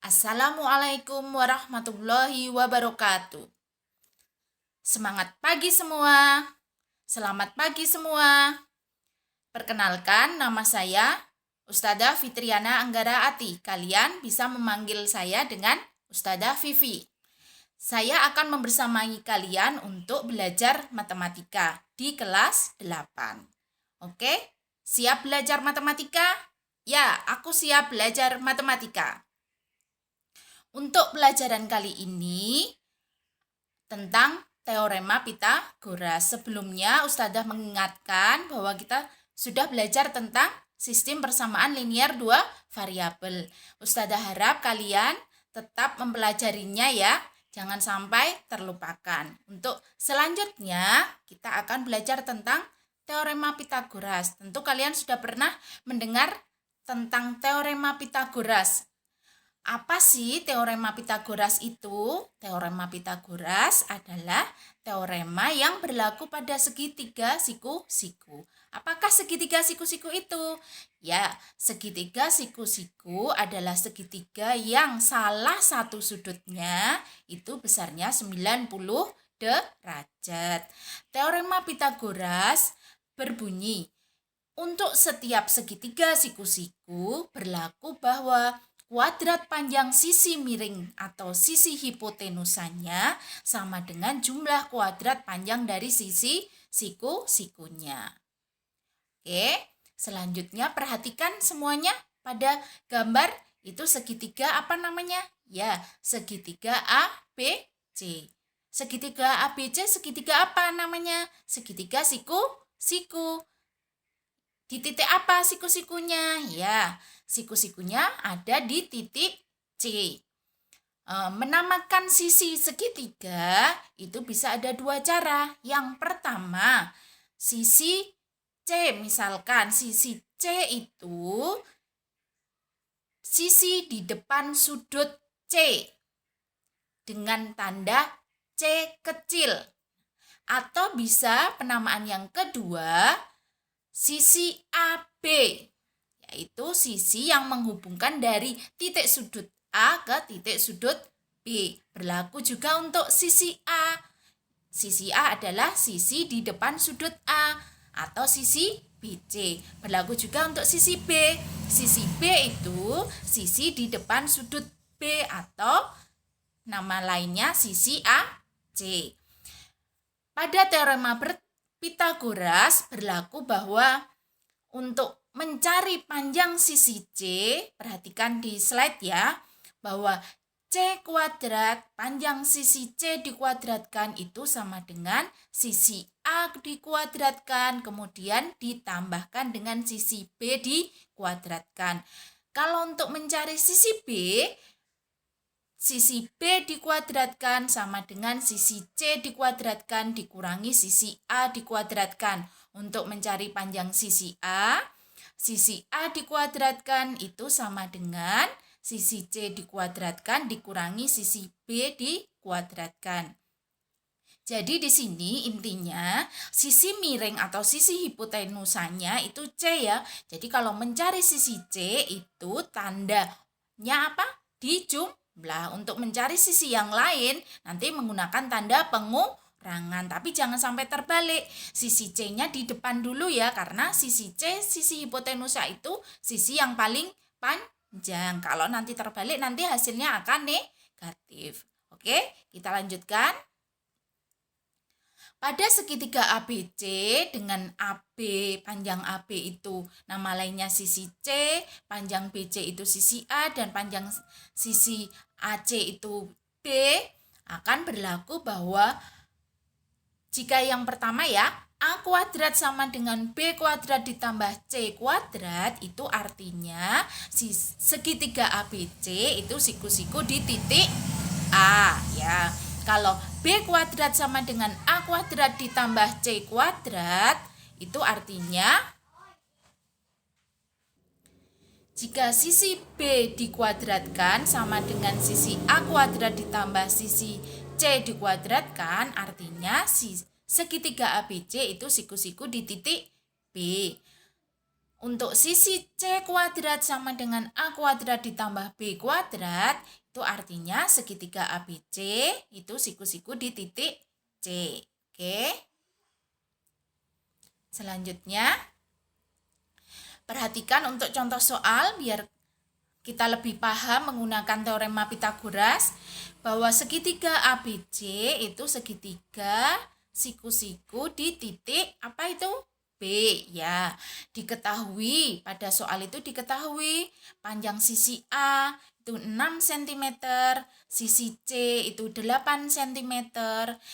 Assalamualaikum warahmatullahi wabarakatuh. Semangat pagi semua. Selamat pagi semua. Perkenalkan, nama saya Ustadzah Fitriana Anggara Ati. Kalian bisa memanggil saya dengan Ustadzah Vivi. Saya akan membersamai kalian untuk belajar matematika di kelas 8. Oke, siap belajar matematika? Ya, aku siap belajar matematika. Untuk pelajaran kali ini tentang teorema Pitagoras. Sebelumnya Ustadzah mengingatkan bahwa kita sudah belajar tentang sistem persamaan linear dua variabel. Ustadzah harap kalian tetap mempelajarinya ya. Jangan sampai terlupakan. Untuk selanjutnya kita akan belajar tentang teorema Pitagoras. Tentu kalian sudah pernah mendengar tentang teorema Pitagoras. Apa sih teorema Pitagoras itu? Teorema Pitagoras adalah teorema yang berlaku pada segitiga siku-siku. Apakah segitiga siku-siku itu? Ya, segitiga siku-siku adalah segitiga yang salah satu sudutnya itu besarnya 90 derajat. Teorema Pitagoras berbunyi, untuk setiap segitiga siku-siku berlaku bahwa kuadrat panjang sisi miring atau sisi hipotenusanya sama dengan jumlah kuadrat panjang dari sisi siku-sikunya. Oke, selanjutnya perhatikan semuanya pada gambar itu segitiga apa namanya? Ya, segitiga ABC. Segitiga ABC segitiga apa namanya? Segitiga siku-siku. Di titik apa siku-sikunya? Ya, siku-sikunya ada di titik C. Menamakan sisi segitiga itu bisa ada dua cara. Yang pertama, sisi C. Misalkan sisi C itu sisi di depan sudut C dengan tanda C kecil. Atau bisa penamaan yang kedua, sisi AB, yaitu sisi yang menghubungkan dari titik sudut A ke titik sudut B. Berlaku juga untuk sisi A. Sisi A adalah sisi di depan sudut A atau sisi BC. Berlaku juga untuk sisi B. Sisi B itu sisi di depan sudut B atau nama lainnya sisi AC. Pada teorema Pitagoras berlaku bahwa untuk mencari panjang sisi C, perhatikan di slide ya, bahwa C kuadrat panjang sisi C dikuadratkan itu sama dengan sisi A dikuadratkan, kemudian ditambahkan dengan sisi B dikuadratkan. Kalau untuk mencari sisi B dikuadratkan sama dengan sisi C dikuadratkan dikurangi sisi A dikuadratkan. Untuk mencari panjang sisi A dikuadratkan itu sama dengan sisi C dikuadratkan dikurangi sisi B dikuadratkan. Jadi di sini intinya sisi miring atau sisi hipotenusanya itu C ya. Jadi kalau mencari sisi C itu tandanya apa? Dijumlah. Untuk mencari sisi yang lain nanti menggunakan tanda pengurangan. Tapi jangan sampai terbalik. Sisi C-nya di depan dulu ya, karena sisi C, sisi hipotenusa itu sisi yang paling panjang. Kalau nanti terbalik nanti hasilnya akan negatif. Oke, kita lanjutkan. Pada segitiga ABC dengan AB, panjang AB itu nama lainnya sisi C, panjang BC itu sisi A, dan panjang sisi AC itu B, akan berlaku bahwa jika yang pertama ya, A kuadrat sama dengan B kuadrat ditambah C kuadrat, itu artinya segitiga ABC itu siku-siku di titik A ya. Kalau B kuadrat sama dengan A kuadrat ditambah C kuadrat, itu artinya jika sisi B dikuadratkan sama dengan sisi A kuadrat ditambah sisi C dikuadratkan, artinya segitiga ABC itu siku-siku di titik B. Untuk sisi C kuadrat sama dengan A kuadrat ditambah B kuadrat, itu artinya segitiga ABC itu siku-siku di titik C. Oke. Selanjutnya, perhatikan untuk contoh soal biar kita lebih paham menggunakan teorema Pythagoras bahwa segitiga ABC itu segitiga siku-siku di titik apa itu? B ya. Diketahui pada soal itu diketahui panjang sisi A itu 6 cm, sisi C itu 8 cm.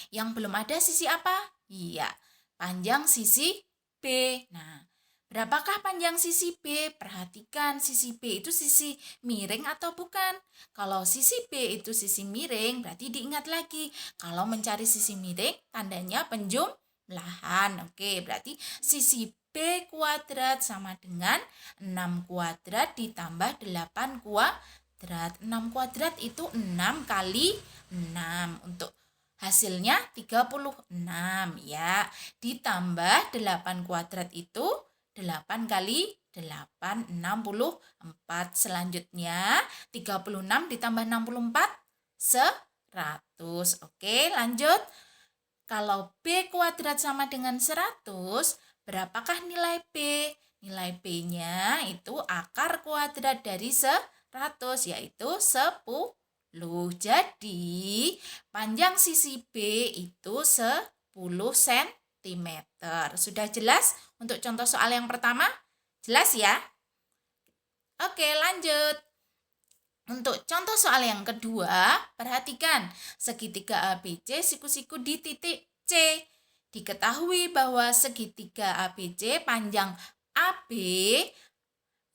Yang belum ada sisi apa? Iya, panjang sisi B. Nah, berapakah panjang sisi B? Perhatikan sisi B itu sisi miring atau bukan? Kalau sisi B itu sisi miring, berarti diingat lagi. Kalau mencari sisi miring, tandanya penjumlahan. Oke, berarti sisi B kuadrat sama dengan 6 kuadrat ditambah 8 kuadrat. 6 kuadrat itu 6 kali 6. Untuk hasilnya 36 ya. Ditambah 8 kuadrat itu 8 kali 8, 64. Selanjutnya 36 ditambah 64, 100. Oke, lanjut. Kalau B kuadrat sama dengan 100, berapakah nilai B? Nilai B-nya itu akar kuadrat dari 100, yaitu 10. Jadi, panjang sisi B itu 10 cm. Sudah jelas untuk contoh soal yang pertama? Jelas ya? Oke, lanjut. Untuk contoh soal yang kedua, perhatikan segitiga ABC siku-siku di titik C. Diketahui bahwa segitiga ABC panjang AB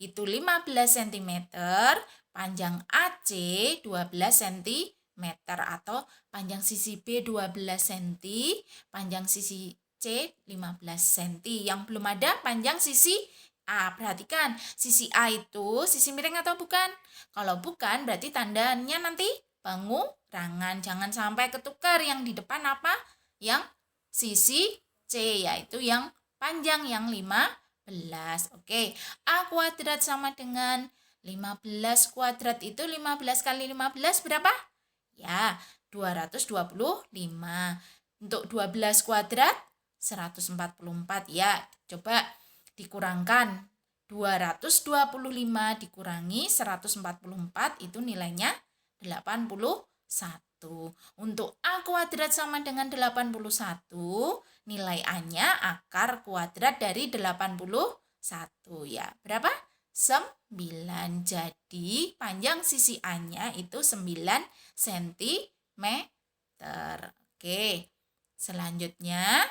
itu 15 cm, panjang AC 12 cm atau panjang sisi B 12 cm, panjang sisi C 15 cm. Yang belum ada panjang sisi A. Perhatikan, sisi A itu sisi miring atau bukan? Kalau bukan, berarti tandanya nanti pengurangan. Jangan sampai ketukar yang di depan apa? Yang sisi C, yaitu yang panjang yang 15. Oke, A kuadrat sama dengan 15 kuadrat itu 15 kali 15 berapa? Ya, 225. Untuk 12 kuadrat 144 ya. Coba dikurangkan 225 dikurangi 144 itu nilainya 81. Untuk A kuadrat sama dengan 81, nilai A-nya akar kuadrat dari 81 ya. Berapa? 9. Jadi panjang sisi A-nya itu 9 cm. Oke. Selanjutnya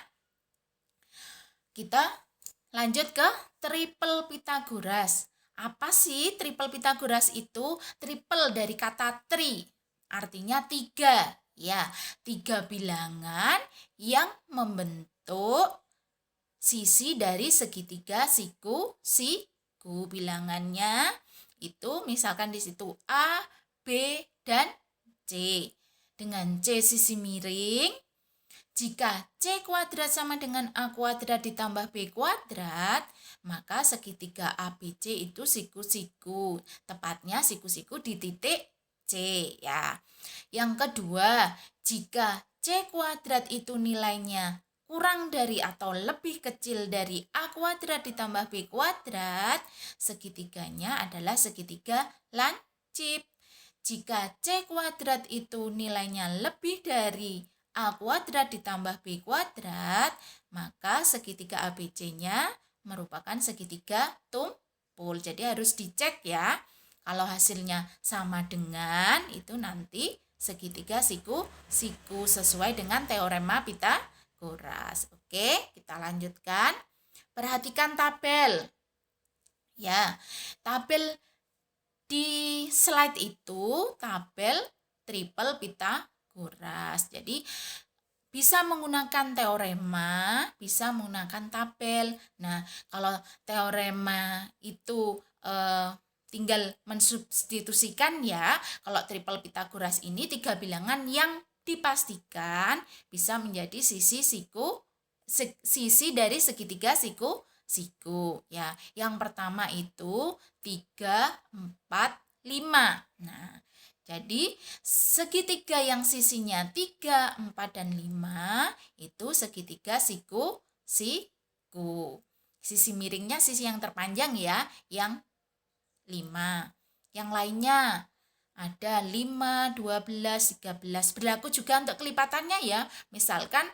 kita lanjut ke triple Pythagoras. Apa sih triple Pythagoras itu? Triple dari kata tri, artinya 3. Ya, 3 bilangan yang membentuk sisi dari segitiga siku. Bilangannya itu misalkan di situ A, B, dan C. Dengan C sisi miring, jika C kuadrat sama dengan A kuadrat ditambah B kuadrat, maka segitiga ABC itu siku-siku. Tepatnya siku-siku di titik C ya. Yang kedua, jika C kuadrat itu nilainya kurang dari atau lebih kecil dari A kuadrat ditambah B kuadrat, segitiganya adalah segitiga lancip. Jika C kuadrat itu nilainya lebih dari A kuadrat ditambah B kuadrat, maka segitiga ABC-nya merupakan segitiga tumpul. Jadi harus dicek ya. Kalau hasilnya sama dengan, itu nanti segitiga siku-siku sesuai dengan teorema Pythagoras. Oke, kita lanjutkan. Perhatikan tabel. Ya, tabel di slide itu tabel triple Pythagoras. Jadi bisa menggunakan teorema, bisa menggunakan tabel. Nah, kalau teorema itu tinggal mensubstitusikan ya. Kalau triple Pythagoras ini 3 bilangan yang dipastikan bisa menjadi sisi dari segitiga siku ya. Yang pertama itu 3, 4, 5. Nah, jadi segitiga yang sisinya 3, 4, dan 5 itu segitiga siku. Sisi miringnya sisi yang terpanjang ya, yang 5. Yang lainnya ada 5, 12, 13. Berlaku juga untuk kelipatannya ya. Misalkan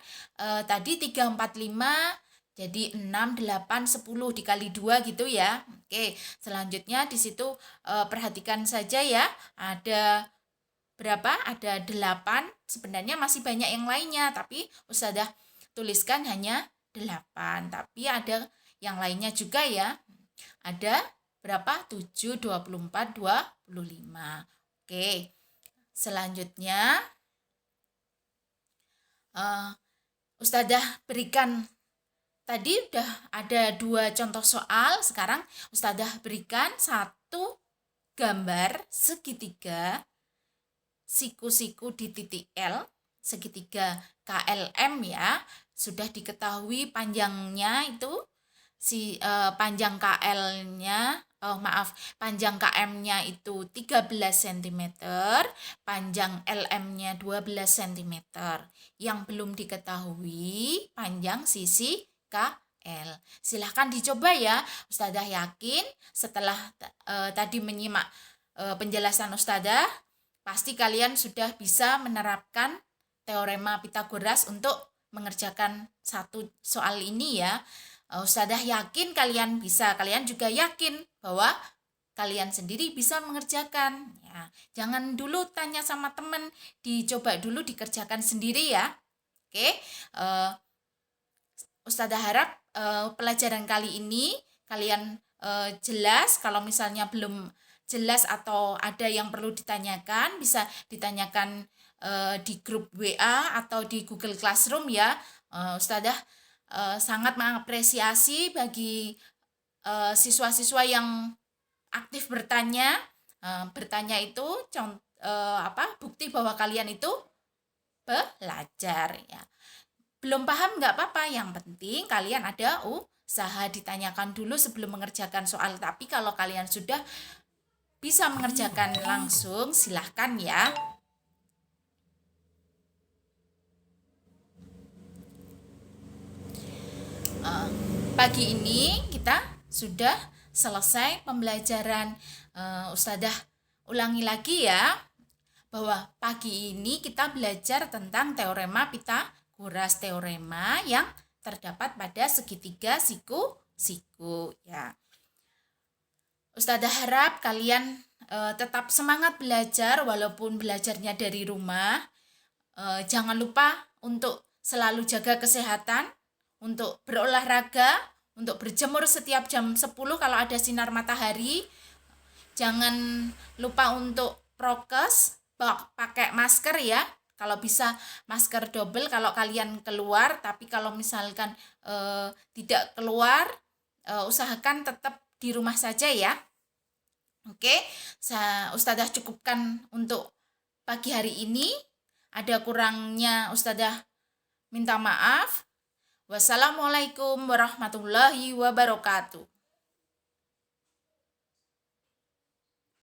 tadi 3, 4, 5 jadi 6, 8, 10 dikali 2 gitu ya. Oke, selanjutnya di situ perhatikan saja ya. Ada berapa? Ada 8. Sebenarnya masih banyak yang lainnya, tapi Ustazah tuliskan hanya 8. Tapi ada yang lainnya juga ya. Ada berapa? 7, 24, 25. Oke. Selanjutnya Ustazah berikan tadi udah ada 2 contoh soal, sekarang Ustazah berikan 1 gambar segitiga siku-siku di titik L, segitiga KLM ya. Sudah diketahui panjangnya itu panjang KL-nya, panjang KM-nya itu 13 cm, panjang LM-nya 12 cm. Yang belum diketahui panjang sisi KL. Silahkan dicoba ya. Ustazah yakin setelah tadi menyimak penjelasan Ustazah, pasti kalian sudah bisa menerapkan teorema Pitagoras untuk mengerjakan satu soal ini ya. Ustazah yakin kalian bisa, kalian juga yakin bahwa kalian sendiri bisa mengerjakan ya. Jangan dulu tanya sama teman, dicoba dulu dikerjakan sendiri ya. Oke, Ustazah harap pelajaran kali ini kalian jelas. Kalau misalnya belum jelas atau ada yang perlu ditanyakan, bisa ditanyakan di grup WA atau di Google Classroom ya. Ustazah sangat mengapresiasi bagi siswa-siswa yang aktif bertanya. Bertanya itu bukti bahwa kalian itu belajar ya. Belum paham nggak apa-apa, yang penting kalian ada usaha. Ditanyakan dulu sebelum mengerjakan soal. Tapi kalau kalian sudah bisa mengerjakan langsung, silahkan ya. Pagi ini kita sudah selesai pembelajaran. Ustazah ulangi lagi ya, bahwa pagi ini kita belajar tentang teorema Pitagoras, teorema yang terdapat pada segitiga siku ya. Ustazah harap kalian tetap semangat belajar walaupun belajarnya dari rumah. Jangan lupa untuk selalu jaga kesehatan, untuk berolahraga, untuk berjemur setiap jam 10 kalau ada sinar matahari. Jangan lupa untuk prokes, pakai masker ya. Kalau bisa masker double kalau kalian keluar, tapi kalau misalkan tidak keluar, usahakan tetap di rumah saja ya. Oke, Ustazah cukupkan untuk pagi hari ini. Ada kurangnya Ustazah minta maaf. Wassalamualaikum warahmatullahi wabarakatuh.